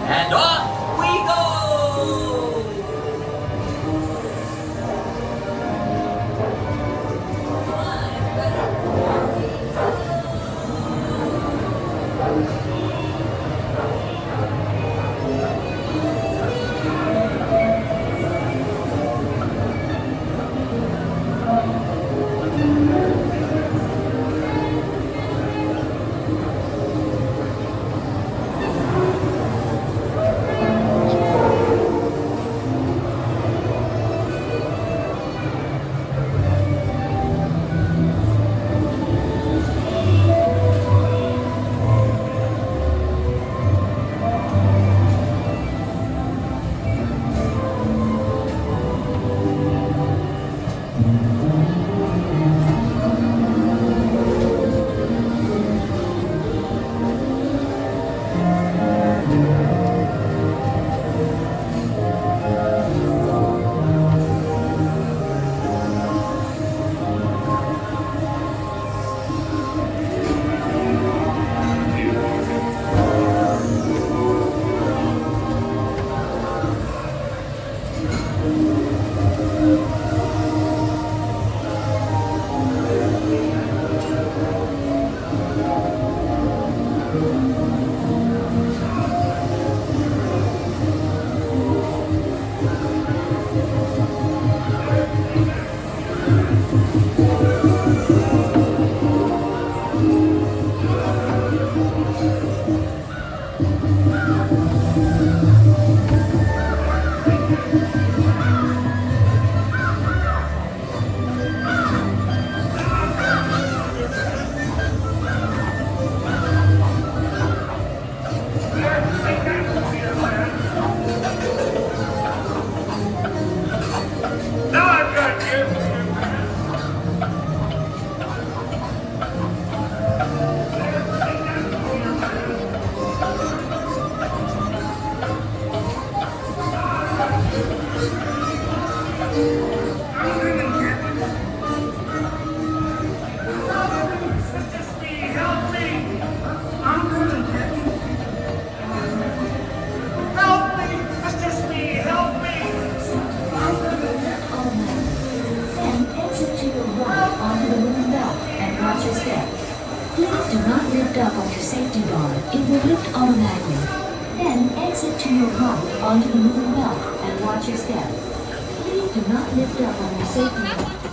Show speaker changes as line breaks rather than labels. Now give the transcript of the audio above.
And off we go!
Please do not lift up on your safety bar. It will lift automatically. Then exit to your right onto the moving belt and watch your step. Please do not lift up on your safety bar.